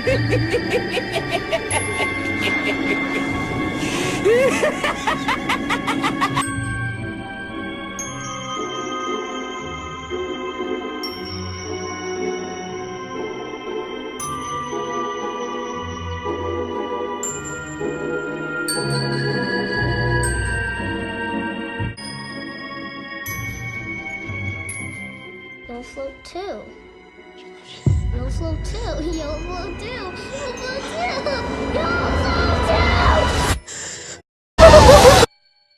You'll float too. You'll float too. You'll float too. You'll float too. You'll float too.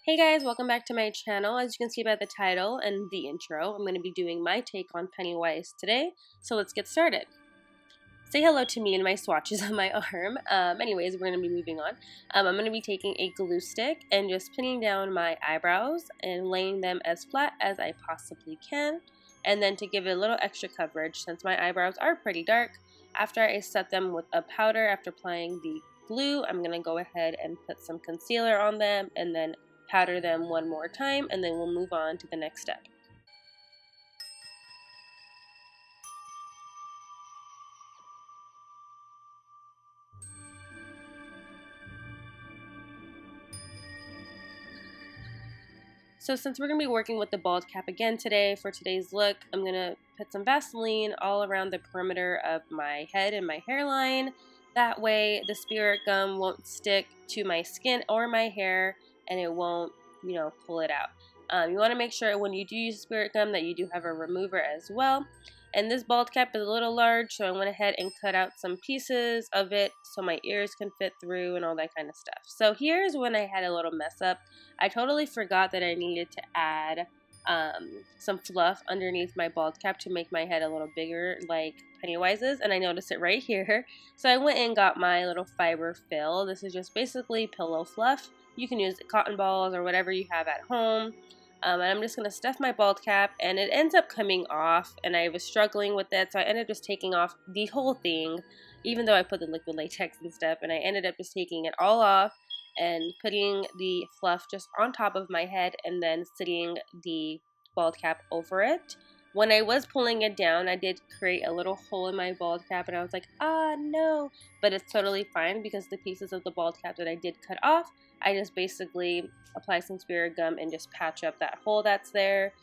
Hey guys, welcome back to my channel. As you can see by the title and the intro, I'm going to be doing my take on Pennywise today. So let's get started. Say hello to me and my swatches on my arm. Anyways, we're going to be moving on. I'm going to be taking a glue stick and just pinning down my eyebrows and laying them as flat as I possibly can. And then to give it a little extra coverage, since my eyebrows are pretty dark, after I set them with a powder after applying the glue, I'm going to go ahead and put some concealer on them and then powder them one more time, and then we'll move on to the next step. So since we're going to be working with the bald cap again today for today's look, I'm going to put some Vaseline all around the perimeter of my head and my hairline. That way the spirit gum won't stick to my skin or my hair and it won't, pull it out. You want to make sure when you do use spirit gum that you do have a remover as well. And this bald cap is a little large, so I went ahead and cut out some pieces of it so my ears can fit through and all that kind of stuff. So here's when I had a little mess up. I totally forgot that I needed to add some fluff underneath my bald cap to make my head a little bigger like Pennywise's, and I noticed it right here. So I went and got my little fiber fill. This is just basically pillow fluff. You can use cotton balls or whatever you have at home. And I'm just going to stuff my bald cap, and it ends up coming off, and I was struggling with it, so I ended up just taking off the whole thing, even though I put the liquid latex and stuff, and I ended up just taking it all off and putting the fluff just on top of my head and then sitting the bald cap over it. When I was pulling it down, I did create a little hole in my bald cap, and I was like, no, but it's totally fine because the pieces of the bald cap that I did cut off, I just basically apply some spirit gum and just patch up that hole that's there.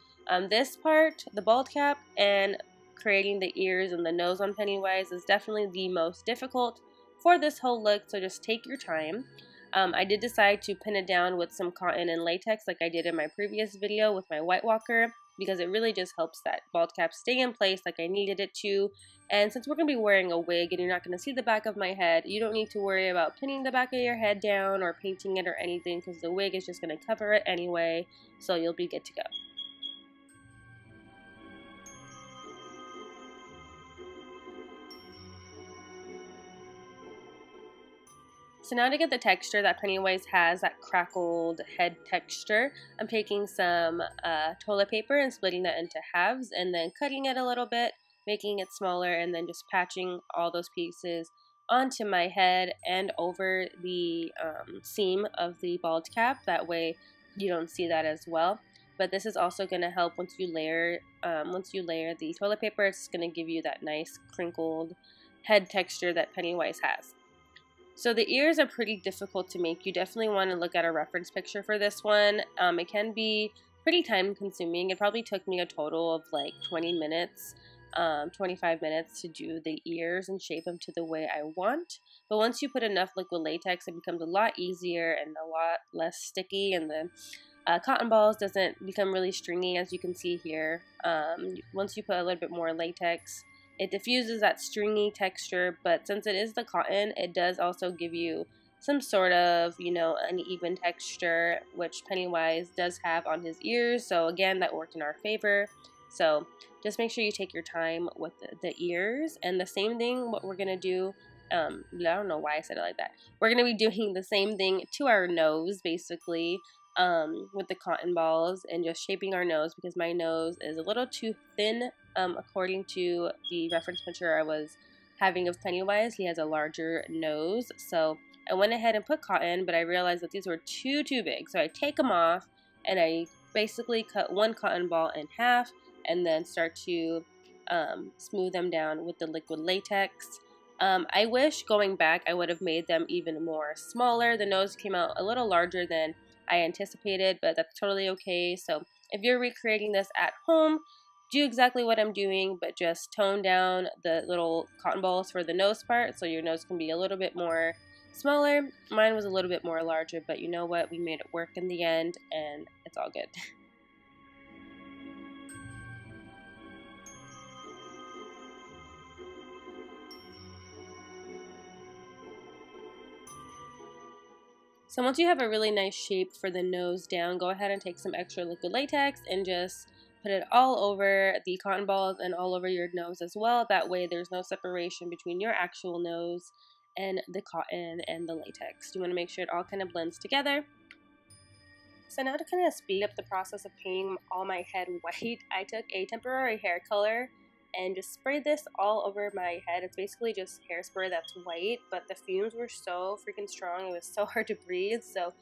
This part, the bald cap and creating the ears and the nose on Pennywise, is definitely the most difficult for this whole look, so just take your time. I did decide to pin it down with some cotton and latex like I did in my previous video with my White Walker, because it really just helps that bald cap stay in place like I needed it to. And since we're going to be wearing a wig and you're not going to see the back of my head, you don't need to worry about pinning the back of your head down or painting it or anything, because the wig is just going to cover it anyway, so you'll be good to go. So now to get the texture that Pennywise has, that crackled head texture, I'm taking some toilet paper and splitting that into halves and then cutting it a little bit, making it smaller, and then just patching all those pieces onto my head and over the seam of the bald cap. That way you don't see that as well. But this is also going to help once you layer the toilet paper. It's going to give you that nice crinkled head texture that Pennywise has. So the ears are pretty difficult to make. You definitely want to look at a reference picture for this one. It can be pretty time consuming. It probably took me a total of like 20 minutes, 25 minutes to do the ears and shape them to the way I want. But once you put enough liquid latex, it becomes a lot easier and a lot less sticky, and the cotton balls doesn't become really stringy, as you can see here. Once you put a little bit more latex, it diffuses that stringy texture, but since it is the cotton, it does also give you some sort of, uneven texture, which Pennywise does have on his ears. So again, that worked in our favor. So just make sure you take your time with the ears. And the same thing, what we're going to do, I don't know why I said it like that. We're going to be doing the same thing to our nose, basically, with the cotton balls, and just shaping our nose, because my nose is a little too thin. According to the reference picture I was having of Pennywise, he has a larger nose. So I went ahead and put cotton, but I realized that these were too big. So I take them off and I basically cut one cotton ball in half and then start to smooth them down with the liquid latex. I wish going back I would have made them even more smaller. The nose came out a little larger than I anticipated, but that's totally okay. So if you're recreating this at home, do exactly what I'm doing, but just tone down the little cotton balls for the nose part so your nose can be a little bit more smaller. Mine was a little bit more larger, but you know what? We made it work in the end, and it's all good. So once you have a really nice shape for the nose down, go ahead and take some extra liquid latex and just put it all over the cotton balls and all over your nose as well. That way there's no separation between your actual nose and the cotton and the latex. You want to make sure it all kind of blends together. So now to kind of speed up the process of painting all my head white, I took a temporary hair color and just sprayed this all over my head. It's basically just hairspray that's white, but the fumes were so freaking strong. It was so hard to breathe. So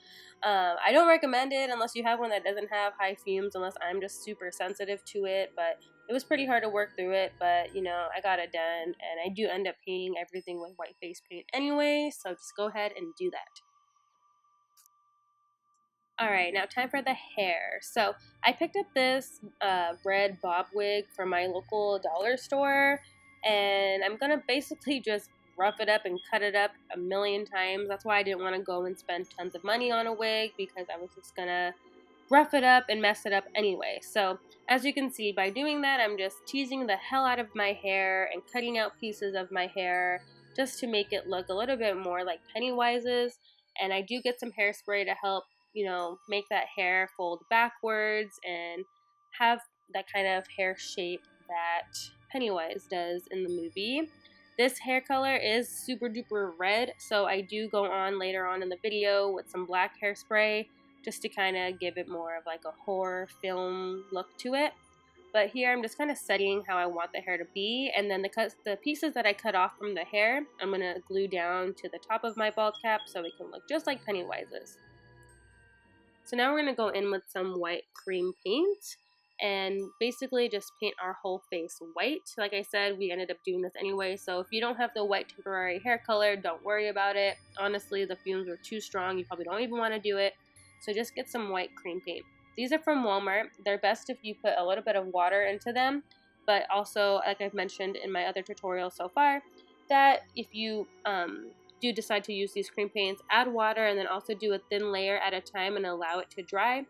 I don't recommend it unless you have one that doesn't have high fumes, unless I'm just super sensitive to it. But it was pretty hard to work through it, but you know, I got it done, and I do end up painting everything with white face paint anyway, so just go ahead and do that. Alright, now time for the hair. So I picked up this red bob wig from my local dollar store, and I'm gonna basically just rough it up and cut it up a million times. That's why I didn't want to go and spend tons of money on a wig, because I was just gonna rough it up and mess it up anyway. So as you can see, by doing that, I'm just teasing the hell out of my hair and cutting out pieces of my hair just to make it look a little bit more like Pennywise's. And I do get some hairspray to help, you know, make that hair fold backwards and have that kind of hair shape that Pennywise does in the movie. This hair color is super duper red, so I do go on later on in the video with some black hairspray just to kind of give it more of like a horror film look to it. But here I'm just kind of setting how I want the hair to be, and then the pieces that I cut off from the hair, I'm going to glue down to the top of my bald cap so it can look just like Pennywise's. So now we're going to go in with some white cream paint and basically just paint our whole face white. Like I said, we ended up doing this anyway, so if you don't have the white temporary hair color, don't worry about it. Honestly, the fumes were too strong. You probably don't even want to do it. So just get some white cream paint. These are from Walmart. They're best if you put a little bit of water into them, but also, like I've mentioned in my other tutorials so far, that if you do decide to use these cream paints, add water and then also do a thin layer at a time and allow it to dry,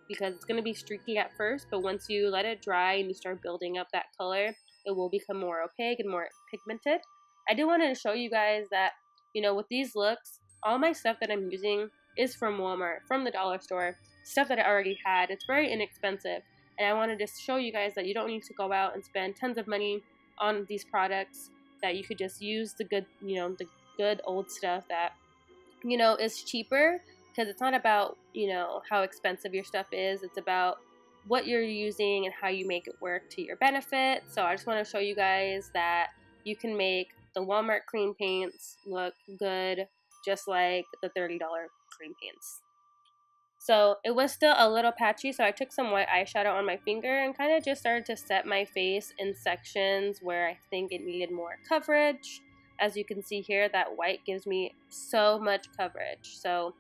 because it's going to be streaky at first, but once you let it dry and you start building up that color, it will become more opaque and more pigmented. I do want to show you guys that, you know, with these looks, all my stuff that I'm using is from Walmart, from the dollar store, stuff that I already had. It's very inexpensive, and I wanted to show you guys that you don't need to go out and spend tons of money on these products, that you could just use the good, you know, the good old stuff that, you know, is cheaper, because it's not about, you know, how expensive your stuff is. It's about what you're using and how you make it work to your benefit. So I just want to show you guys that you can make the Walmart cream paints look good just like the $30 cream paints. So it was still a little patchy, so I took some white eyeshadow on my finger and kind of just started to set my face in sections where I think it needed more coverage. As you can see here, that white gives me so much coverage. So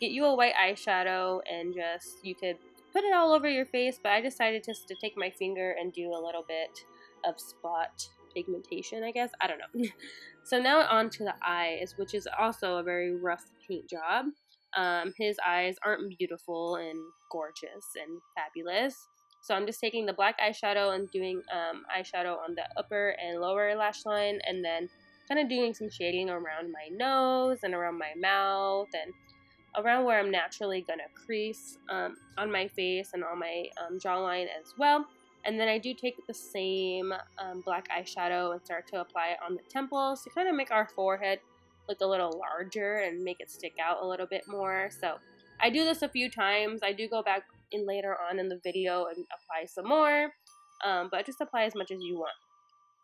get you a white eyeshadow and just, you could put it all over your face, but I decided just to take my finger and do a little bit of spot pigmentation, I guess. I don't know. So now on to the eyes, which is also a very rough paint job. His eyes aren't beautiful and gorgeous and fabulous. So I'm just taking the black eyeshadow and doing eyeshadow on the upper and lower lash line, and then kind of doing some shading around my nose and around my mouth and around where I'm naturally going to crease on my face and on my jawline as well. And then I do take the same black eyeshadow and start to apply it on the temples to kind of make our forehead look a little larger and make it stick out a little bit more. So I do this a few times. I do go back in later on in the video and apply some more, but just apply as much as you want.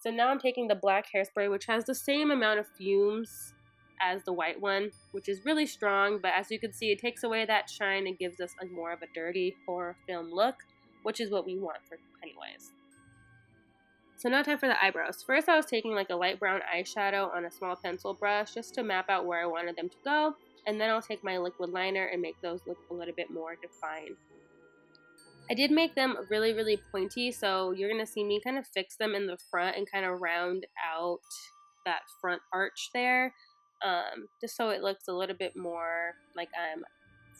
So now I'm taking the black hairspray, which has the same amount of fumes as the white one, which is really strong, but as you can see, it takes away that shine and gives us a more of a dirty horror film look, which is what we want for Pennywise. So now time for the eyebrows. First I was taking like a light brown eyeshadow on a small pencil brush just to map out where I wanted them to go. And then I'll take my liquid liner and make those look a little bit more defined. I did make them really, really pointy, so you're going to see me kind of fix them in the front and kind of round out that front arch there, just so it looks a little bit more like I'm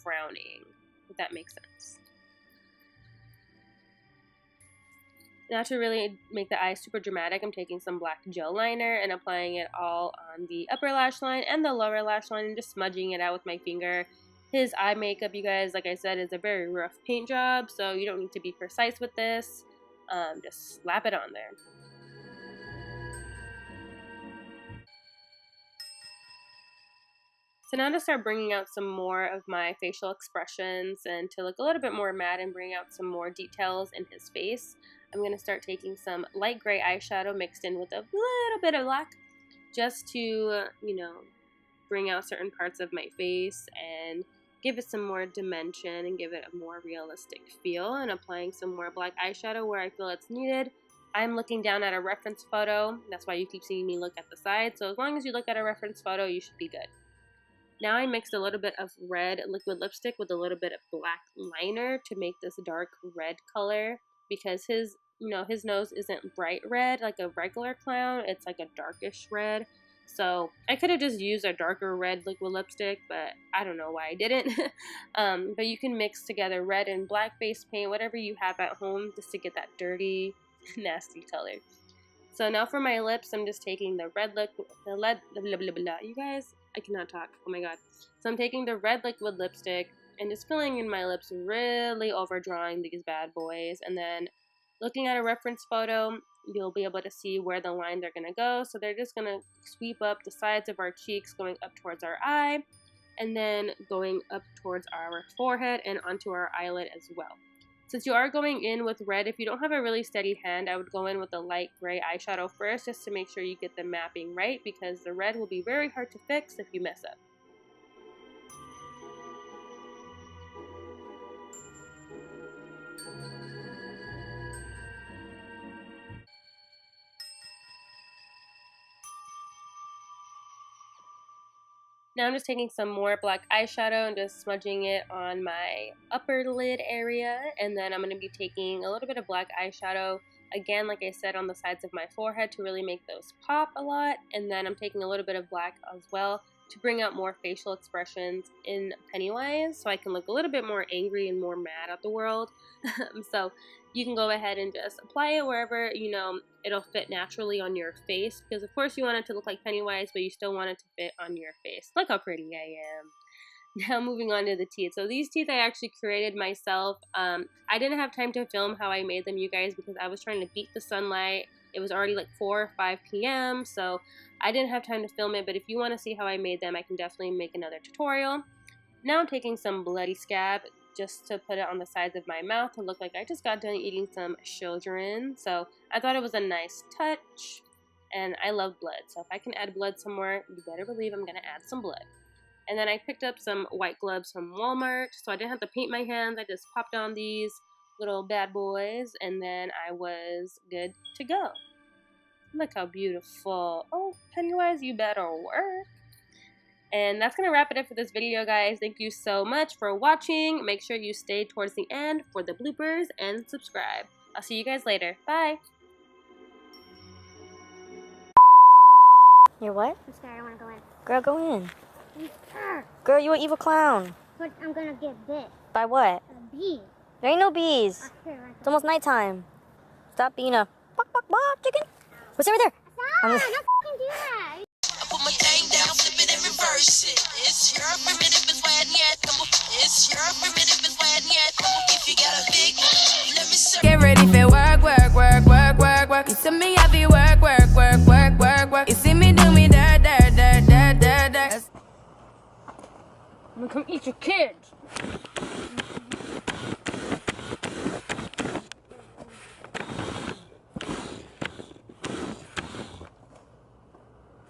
frowning, if that makes sense. Now to really make the eyes super dramatic, I'm taking some black gel liner and applying it all on the upper lash line and the lower lash line and just smudging it out with my finger. His eye makeup, you guys, like I said, is a very rough paint job, so you don't need to be precise with this. Just slap it on there. So now to start bringing out some more of my facial expressions and to look a little bit more mad and bring out some more details in his face, I'm going to start taking some light gray eyeshadow mixed in with a little bit of black just to, you know, bring out certain parts of my face and give it some more dimension and give it a more realistic feel, and applying some more black eyeshadow where I feel it's needed. I'm looking down at a reference photo. That's why you keep seeing me look at the side. So as long as you look at a reference photo, you should be good. Now I mixed a little bit of red liquid lipstick with a little bit of black liner to make this dark red color, because his nose isn't bright red like a regular clown. It's like a darkish red. So I could have just used a darker red liquid lipstick, but I don't know why I didn't. But you can mix together red and black face paint, whatever you have at home, just to get that dirty, nasty color. So now for my lips, I'm just taking the red liquid, you guys, I cannot talk, oh my god. So I'm taking the red liquid lipstick and just filling in my lips, really overdrawing these bad boys, and then looking at a reference photo, you'll be able to see where the lines are going to go. So they're just going to sweep up the sides of our cheeks, going up towards our eye, and then going up towards our forehead and onto our eyelid as well. Since you are going in with red, if you don't have a really steady hand, I would go in with a light gray eyeshadow first just to make sure you get the mapping right, because the red will be very hard to fix if you mess up. Now I'm just taking some more black eyeshadow and just smudging it on my upper lid area, and then I'm going to be taking a little bit of black eyeshadow, again like I said, on the sides of my forehead to really make those pop a lot, and then I'm taking a little bit of black as well to bring out more facial expressions in Pennywise, so I can look a little bit more angry and more mad at the world. So you can go ahead and just apply it wherever, you know, it'll fit naturally on your face, because of course you want it to look like Pennywise, but you still want it to fit on your face. Look how pretty I am. Now moving on to the teeth. So these teeth I actually created myself. I didn't have time to film how I made them, you guys, because I was trying to beat the sunlight. It was already like 4 or 5 p.m. so I didn't have time to film it, but if you want to see how I made them, I can definitely make another tutorial. Now I'm taking some bloody scab just to put it on the sides of my mouth to look like I just got done eating some children. So I thought it was a nice touch, and I love blood. So if I can add blood somewhere, you better believe I'm going to add some blood. And then I picked up some white gloves from Walmart, so I didn't have to paint my hands. I just popped on these little bad boys, and then I was good to go. Look how beautiful. Oh, Pennywise, you better work. And that's going to wrap it up for this video, guys. Thank you so much for watching. Make sure you stay towards the end for the bloopers and subscribe. I'll see you guys later. Bye. You're what? I'm scared. I want to go in. Girl, go in. I'm scared. Girl, you an evil clown. But I'm going to get bit. By what? A bee. There ain't no bees. It's almost nighttime. Stop being a chicken. What's over there? Stop! Don't fucking do that. I put my thing down, flip it and reverse it. It's your primitive is wet yet. It's your primitive is wet yet. If you got a big, let me serve. Get ready for work, work, work, work, work, work. You see me happy work, work, work, work, work, work. You see me do me da da da da da da. I'm gonna come eat your kids.